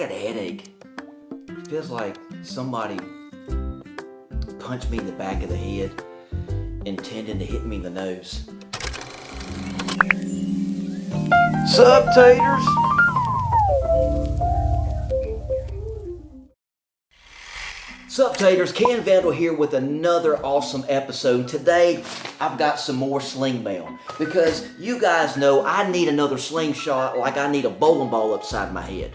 got a headache. It feels like somebody punched me in the back of the head, intending to hit me in the nose. Sup, taters? Sup, taters? Can Vandal here with another awesome episode. Today, I've got some more sling mail because you guys know I need another slingshot like I need a bowling ball upside my head.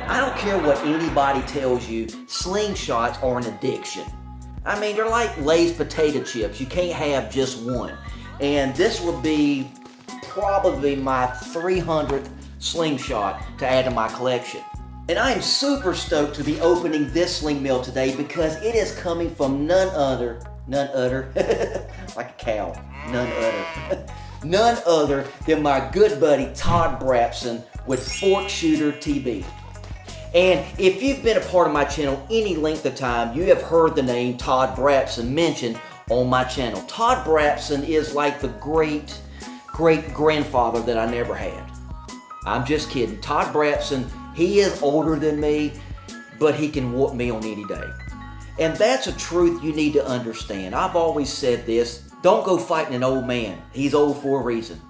I don't care what anybody tells you, slingshots are an addiction. I mean, they're like Lay's potato chips. You can't have just one. And this will be probably my 300th slingshot to add to my collection. And I am super stoked to be opening this sling mail today because it is coming from none other, like a cow, none other than my good buddy Todd Brabson with ForkshooterTB. And if you've been a part of my channel any length of time, you have heard the name Todd Brabson mentioned on my channel. Todd Brabson is like the great grandfather that I never had. I'm just kidding. Todd Brabson, he is older than me, but he can whoop me on any day. And that's a truth you need to understand. I've always said this, don't go fighting an old man. He's old for a reason.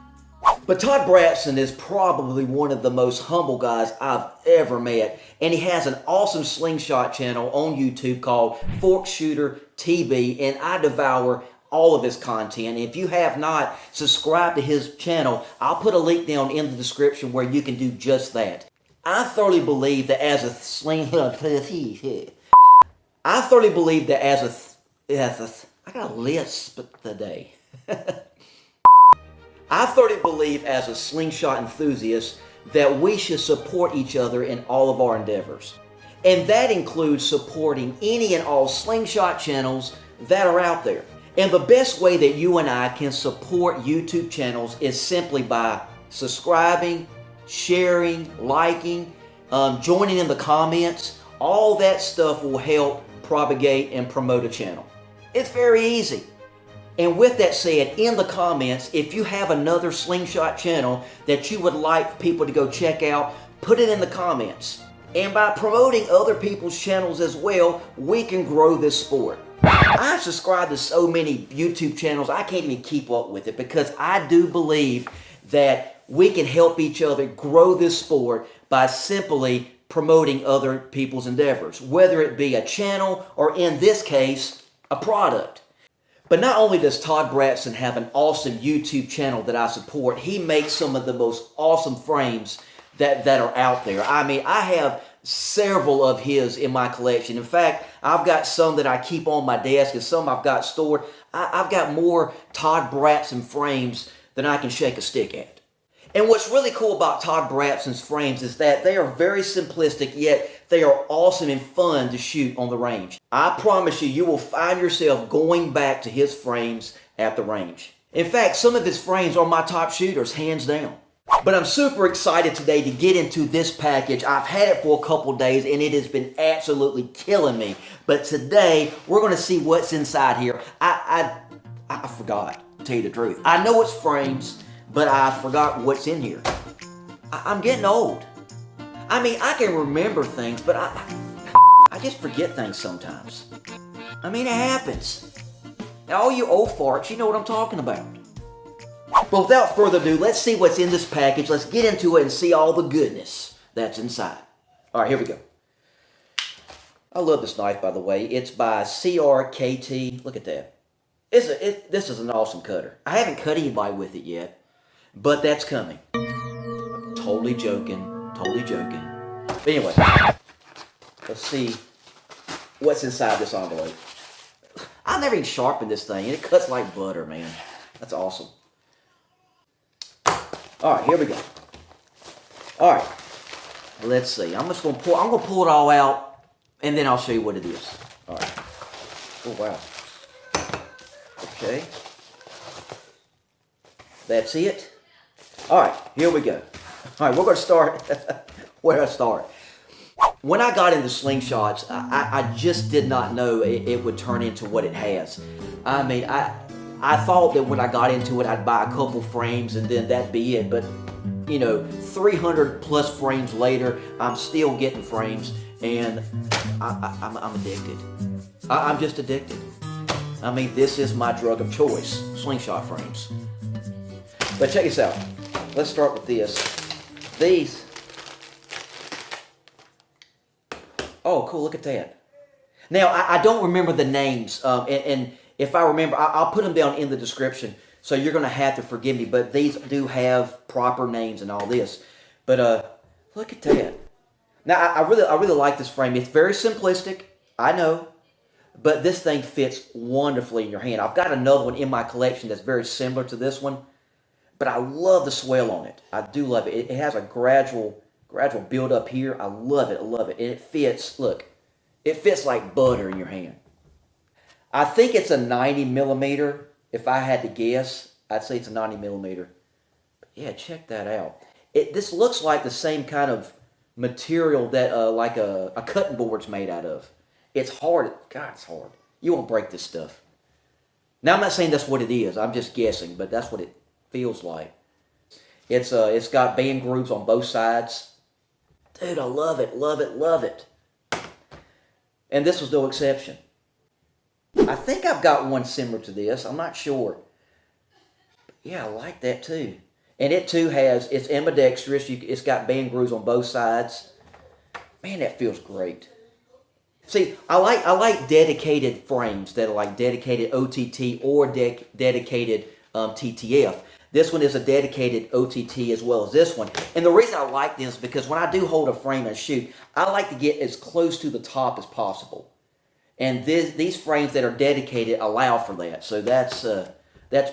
But Todd Brabson is probably one of the most humble guys I've ever met. And he has an awesome slingshot channel on YouTube called ForkshooterTB. And I devour all of his content. If you have not subscribed to his channel, I'll put a link down in the description where you can do just that. I thoroughly believe that as a I got a lisp today. I thoroughly believe as a slingshot enthusiast that we should support each other in all of our endeavors. And that includes supporting any and all slingshot channels that are out there. And the best way that you and I can support YouTube channels is simply by subscribing, sharing, liking, joining in the comments. All that stuff will help propagate and promote a channel. It's very easy. And with that said, in the comments, if you have another slingshot channel that you would like people to go check out, put it in the comments. And by promoting other people's channels as well, we can grow this sport. I've subscribed to so many YouTube channels, I can't even keep up with it because I do believe that we can help each other grow this sport by simply promoting other people's endeavors, whether it be a channel or in this case, a product. But not only does Todd Brabson have an awesome YouTube channel that I support, he makes some of the most awesome frames that are out there. I mean, I have several of his in my collection. In fact, I've got some that I keep on my desk and some I've got stored. I've got more Todd Brabson frames than I can shake a stick at. And what's really cool about Todd Brabson's frames is that they are very simplistic, yet they are awesome and fun to shoot on the range. I promise you, you will find yourself going back to his frames at the range. In fact, some of his frames are my top shooters, hands down. But I'm super excited today to get into this package. I've had it for a couple days and it has been absolutely killing me. But today, we're going to see what's inside here. I forgot, to tell you the truth. I know it's frames, but I forgot what's in here. I'm getting old. I mean, I can remember things, but I just forget things sometimes. I mean, it happens. Now, all you old farts, you know what I'm talking about. But without further ado, let's see what's in this package. Let's get into it and see all the goodness that's inside. All right, here we go. I love this knife, by the way. It's by CRKT. Look at that. This is an awesome cutter. I haven't cut anybody with it yet, but that's coming. Totally joking. But anyway, let's see what's inside this envelope. I've never even sharpened this thing, and it cuts like butter, man. That's awesome. All right, here we go. All right, let's see. I'm gonna pull it all out, and then I'll show you what it is. All right. Oh wow. Okay. That's it. All right, here we go. All right, we're gonna start. Where do I start? When I got into slingshots, I just did not know it would turn into what it has. I mean, I thought that when I got into it, I'd buy a couple frames and then that'd be it. But you know, 300 plus frames later, I'm still getting frames, and I'm addicted. I'm just addicted. I mean, this is my drug of choice, slingshot frames. But check this out. Let's start with this. These. Oh, cool, look at that. Now, I don't remember the names, and if I remember, I'll put them down in the description, so you're going to have to forgive me, but these do have proper names and all this. But look at that. Now, I really like this frame. It's very simplistic, I know, but this thing fits wonderfully in your hand. I've got another one in my collection that's very similar to this one, but I love the swell on it. I do love it. It has a gradual build up here. I love it, and it fits, look, it fits like butter in your hand. I think it's a 90 millimeter. If I had to guess, I'd say it's a 90 millimeter. But yeah, check that out. This looks like the same kind of material that like a cutting board's made out of. It's hard. God, it's hard. You won't break this stuff. Now, I'm not saying that's what it is. I'm just guessing, but that's what it feels like. It's got band grooves on both sides. Dude, I love it, love it. And this was no exception. I think I've got one similar to this. I'm not sure. But yeah, I like that too. And it too it's ambidextrous. It's got band grooves on both sides. Man, that feels great. See, I like dedicated frames that are like dedicated OTT or dedicated TTF. This one is a dedicated OTT as well as this one. And the reason I like this is because when I do hold a frame and shoot, I like to get as close to the top as possible. And these frames that are dedicated allow for that. So that's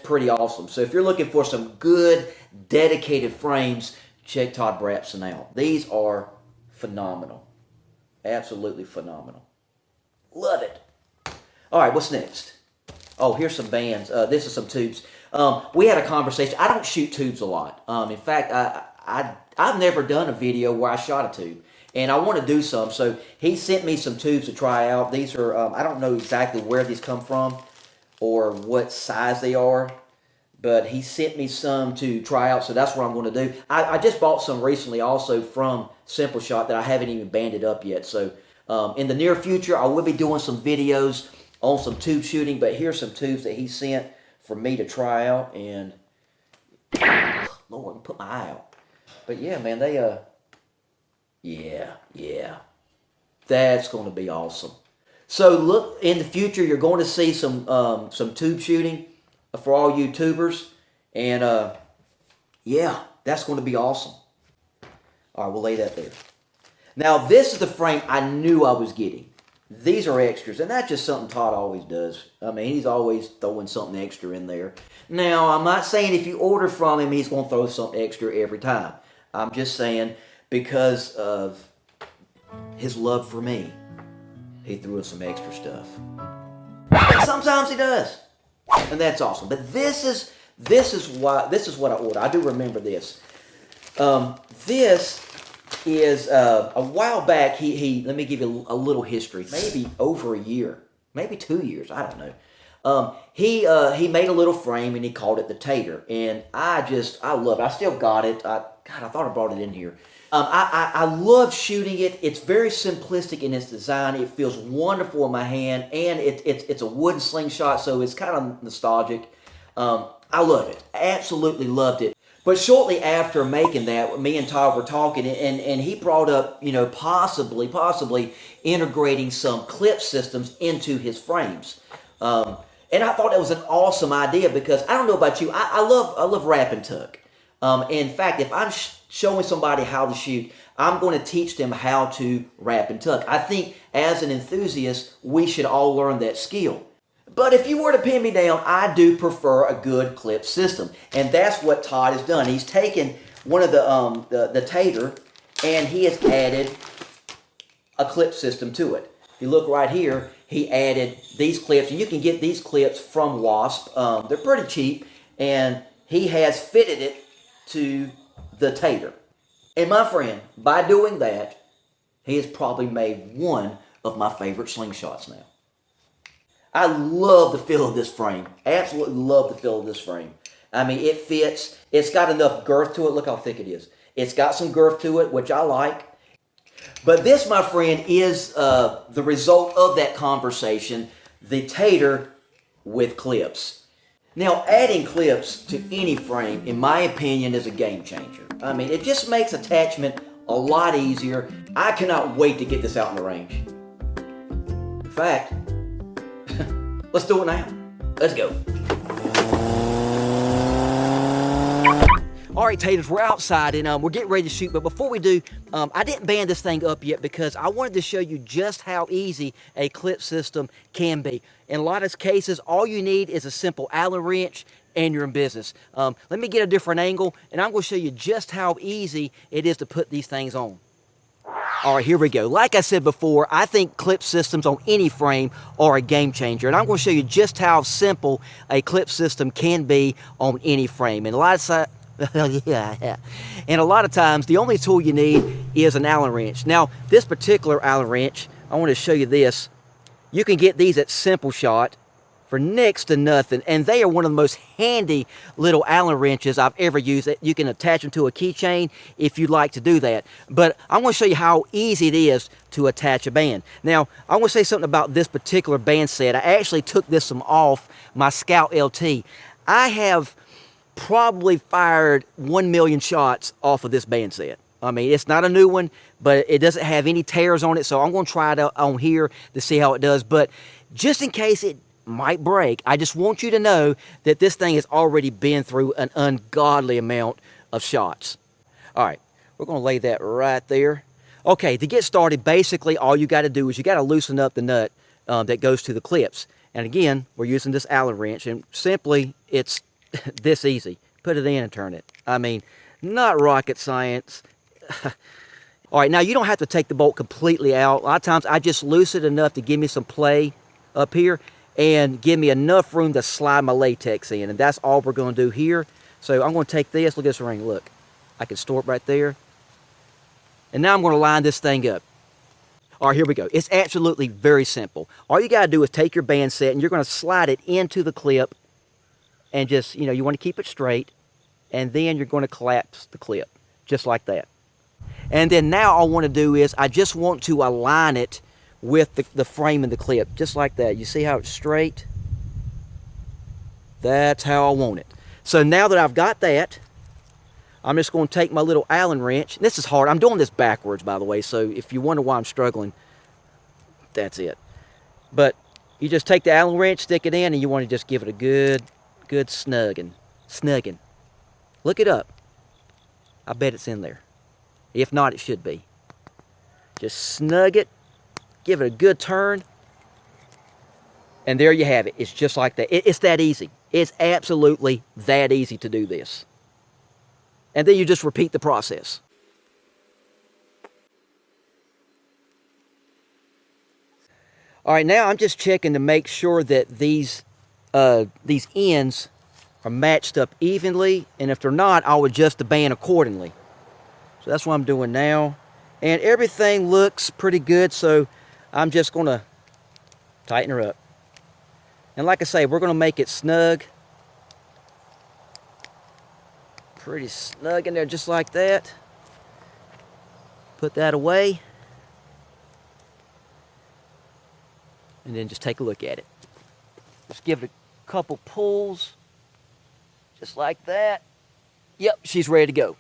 pretty awesome. So if you're looking for some good dedicated frames, check Todd Brabson out. These are phenomenal. Absolutely phenomenal. Love it. All right, what's next? Oh, here's some bands. This is some tubes. We had a conversation. I don't shoot tubes a lot. In fact, I've never done a video where I shot a tube. And I want to do some. So he sent me some tubes to try out. These are, I don't know exactly where these come from or what size they are. But he sent me some to try out. So that's what I'm going to do. I just bought some recently also from Simple Shot that I haven't even banded up yet. So in the near future, I will be doing some videos on some tube shooting. But here's some tubes that he sent for me to try out. And, Lord, I put my eye out. But yeah, man, they, yeah. That's going to be awesome. So look, in the future, you're going to see some tube shooting for all you tubers. And, yeah, that's going to be awesome. All right, we'll lay that there. Now, this is the frame I knew I was getting. These are extras, and that's just something Todd always does. I mean, he's always throwing something extra in there. Now, I'm not saying if you order from him, he's going to throw something extra every time. I'm just saying because of his love for me, he threw in some extra stuff. And sometimes he does, and that's awesome. But this is what I ordered. I do remember this. This is a while back. He let me give you a little history. Maybe over a year, maybe 2 years. I don't know. He made a little frame and he called it the Tater, and I love it. I still got it. I thought I brought it in here. I love shooting it. It's very simplistic in its design. It feels wonderful in my hand, and it's a wooden slingshot, so it's kind of nostalgic. I love it. Absolutely loved it. But shortly after making that, me and Todd were talking, and he brought up, you know, possibly integrating some clip systems into his frames. And I thought that was an awesome idea because I don't know about you, I love wrap and tuck. In fact, if I'm showing somebody how to shoot, I'm going to teach them how to wrap and tuck. I think as an enthusiast, we should all learn that skill. But if you were to pin me down, I do prefer a good clip system. And that's what Todd has done. He's taken one of the Tater, and he has added a clip system to it. If you look right here, he added these clips. And you can get these clips from Wasp. They're pretty cheap. And he has fitted it to the Tater. And my friend, by doing that, he has probably made one of my favorite slingshots now. I love the feel of this frame. Absolutely love the feel of this frame. I mean, it fits. It's got enough girth to it. Look how thick it is. It's got some girth to it, which I like. But this, my friend, is the result of that conversation, the Tater with clips. Now, adding clips to any frame, in my opinion, is a game changer. I mean, it just makes attachment a lot easier. I cannot wait to get this out in the range. In fact, let's do it now. Let's go. All right, Taters, we're outside and we're getting ready to shoot, but before we do, I didn't band this thing up yet because I wanted to show you just how easy a clip system can be. In a lot of cases, all you need is a simple Allen wrench and you're in business. Let me get a different angle and I'm going to show you just how easy it is to put these things on. All right, here we go. Like I said before, I think clip systems on any frame are a game changer, and I'm going to show you just how simple a clip system can be on any frame. And a lot of times, the only tool you need is an Allen wrench. Now, this particular Allen wrench, I want to show you this. You can get these at Slingshot for next to nothing, and they are one of the most handy little Allen wrenches I've ever used. You can attach them to a keychain if you'd like to do that. But I'm going to show you how easy it is to attach a band. Now, I want to say something about this particular band set. I actually took this one off my Scout LT. I have probably fired 1 million shots off of this band set. I mean, it's not a new one, but it doesn't have any tears on it, so I'm going to try it out on here to see how it does. But just in case it might break, I just want you to know that this thing has already been through an ungodly amount of shots. All right, we're going to lay that right there. Okay, to get started, basically all you got to do is you got to loosen up the nut that goes to the clips. And again, we're using this Allen wrench, and simply it's this easy. Put it in and turn it. I mean, not rocket science. All right, now you don't have to take the bolt completely out. A lot of times I just loosen it enough to give me some play up here and give me enough room to slide my latex in, and that's all we're going to do here. So I'm going to take this. Look at this ring. Look, I can store it right there, and now I'm going to line this thing up. All right, here we go. It's absolutely very simple. All you got to do is take your band set and you're going to slide it into the clip, and just, you know, you want to keep it straight, and then you're going to collapse the clip just like that. And then now all I want to do is I just want to align it with the frame and the clip, just like that. You see how it's straight? That's how I want it. So now that I've got that, I'm just going to take my little Allen wrench. This is hard. I'm doing this backwards, by the way, so if you wonder why I'm struggling, that's it. But you just take the Allen wrench, stick it in, and you want to just give it a good snugging. Look it up. I bet it's in there. If not, it should be. Just snug it. Give it a good turn, and there you have it. It's just like that. It's that easy. It's absolutely that easy to do this. And then you just repeat the process. All right, now I'm just checking to make sure that these ends are matched up evenly, and if they're not, I'll adjust the band accordingly. So that's what I'm doing now. And everything looks pretty good, so I'm just going to tighten her up. And like I say, we're going to make it snug. Pretty snug in there, just like that. Put that away. And then just take a look at it. Just give it a couple pulls. Just like that. Yep, she's ready to go.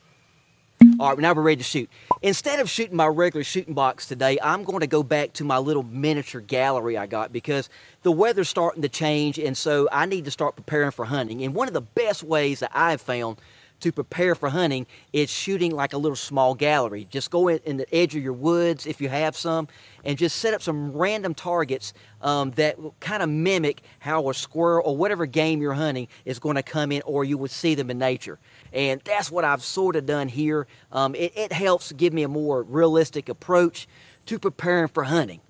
All right, now we're ready to shoot. Instead of shooting my regular shooting box today, I'm going to go back to my little miniature gallery I got because the weather's starting to change, and so I need to start preparing for hunting. And one of the best ways that I've found to prepare for hunting is shooting like a little small gallery. Just go in the edge of your woods, if you have some, and just set up some random targets that will kind of mimic how a squirrel or whatever game you're hunting is going to come in, or you would see them in nature. And that's what I've sort of done here. It helps give me a more realistic approach to preparing for hunting.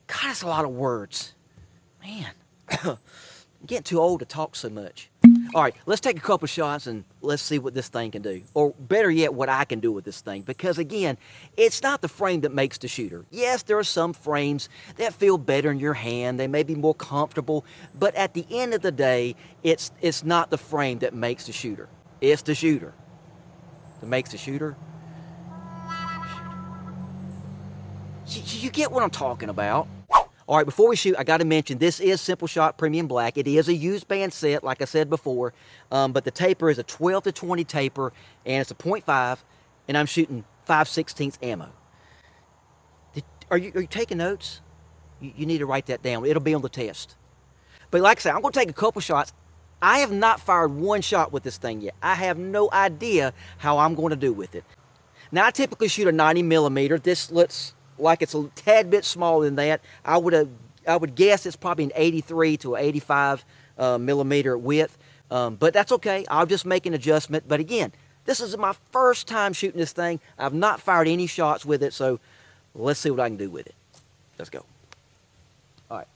God, that's a lot of words. Man, I'm getting too old to talk so much. All right, let's take a couple shots and let's see what this thing can do. Or better yet, what I can do with this thing. Because again, it's not the frame that makes the shooter. Yes, there are some frames that feel better in your hand. They may be more comfortable. But at the end of the day, it's not the frame that makes the shooter. It's the shooter that makes the shooter. You get what I'm talking about. All right, before we shoot, I got to mention, this is Simple Shot Premium Black. It is a used band set, like I said before, but the taper is a 12 to 20 taper, and it's a .5, and I'm shooting 5/16 ammo. Are you taking notes? You need to write that down. It'll be on the test. But like I said, I'm going to take a couple shots. I have not fired one shot with this thing yet. I have no idea how I'm going to do with it. Now, I typically shoot a 90 millimeter. This looks like it's a tad bit smaller than that. I would guess it's probably an 83 to 85 millimeter width, but that's okay. I'll just make an adjustment. But again, this is my first time shooting this thing. I've not fired any shots with it, so let's see what I can do with it. Let's go. All right.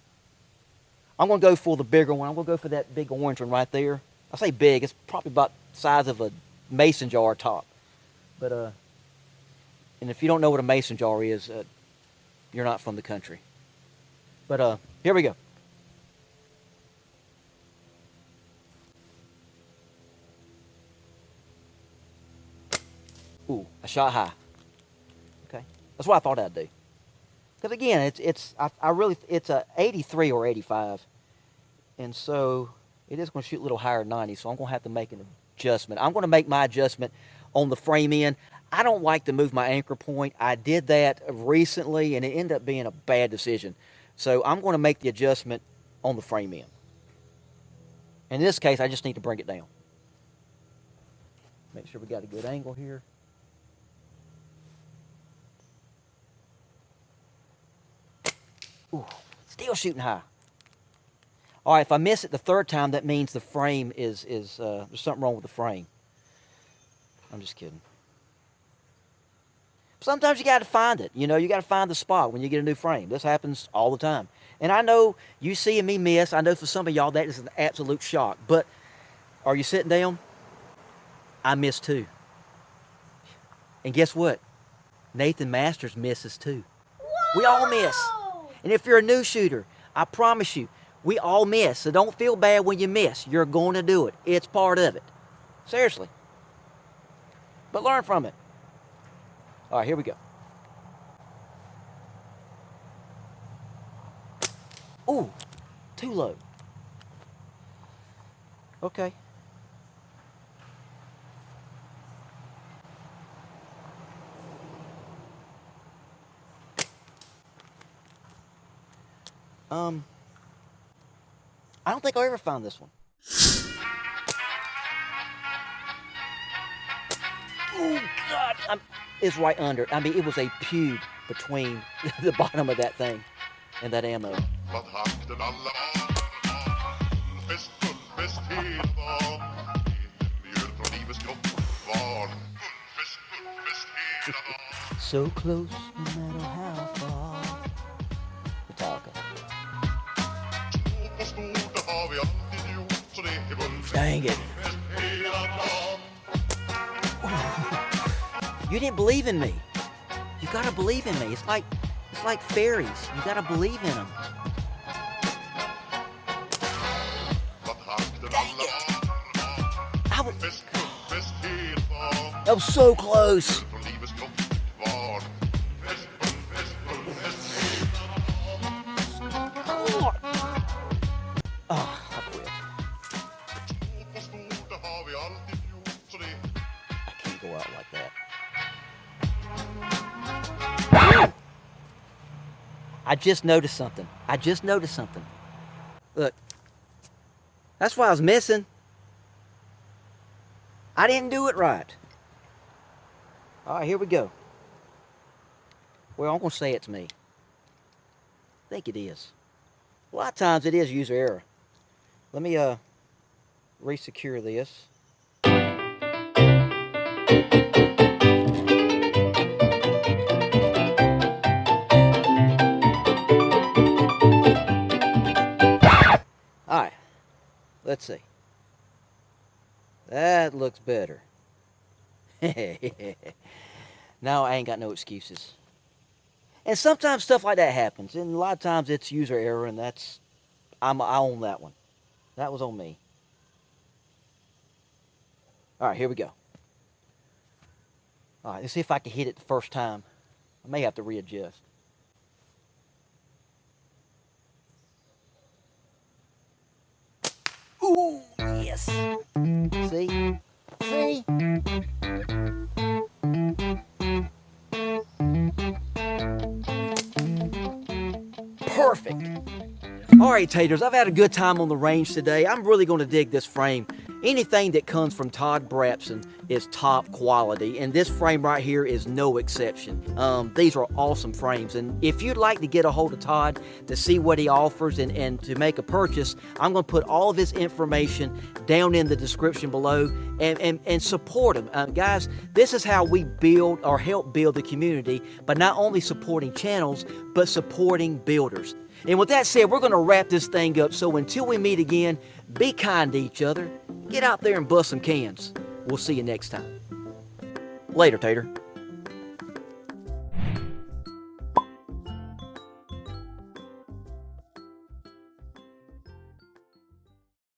I'm going to go for the bigger one. I'm going to go for that big orange one right there. I say big. It's probably about the size of a mason jar top. But and if you don't know what a mason jar is, you're not from the country. But here we go. Ooh, I shot high. Okay, that's what I thought I'd do. Because again, it's a 83 or 85, and so it is going to shoot a little higher than 90. So I'm going to have to make an adjustment. I'm going to make my adjustment on the frame end. I don't like to move my anchor point. I did that recently, and it ended up being a bad decision. So I'm going to make the adjustment on the frame end. In this case, I just need to bring it down. Make sure we got a good angle here. Ooh, still shooting high. All right, if I miss it the third time, that means the frame is there's something wrong with the frame. I'm just kidding. Sometimes you got to find it. You know, you got to find the spot when you get a new frame. This happens all the time. And I know you seeing me miss, I know for some of y'all that is an absolute shock. But are you sitting down? I missed too. And guess what? Nathan Masters misses too. Whoa! We all miss. And if you're a new shooter, I promise you, we all miss. So don't feel bad when you miss. You're going to do it. It's part of it. Seriously. But learn from it. All right, here we go. Ooh, too low. Okay. I don't think I ever found this one. Oh, God. It's right under. I mean, it was a pube between the bottom of that thing and that ammo. So close, no matter how far. Metallica. Dang it. You didn't believe in me. You gotta believe in me. It's like fairies. You gotta believe in them. Dang it. That was so close. Oh, I quit. I can't go out like that. I just noticed something. Look. That's why I was missing. I didn't do it right. All right, here we go. Well, I'm going to say it's me. I think it is. A lot of times it is user error. Let me re-secure this. All right, let's see. That looks better. Now I ain't got no excuses. And sometimes stuff like that happens, and a lot of times it's user error, and I own that one. That was on me. All right, here we go. All right, let's see if I can hit it the first time. I may have to readjust. Ooh, yes. See? See? Perfect. All right, Taters, I've had a good time on the range today. I'm really going to dig this frame. Anything that comes from Todd Brabson is top quality, and this frame right here is no exception. These are awesome frames, and if you'd like to get a hold of Todd to see what he offers and to make a purchase, I'm going to put all of his information down in the description below and support him. Guys, this is how we build or help build the community by not only supporting channels, but supporting builders. And with that said, we're going to wrap this thing up. So until we meet again, be kind to each other. Get out there and bust some cans. We'll see you next time. Later, Tater.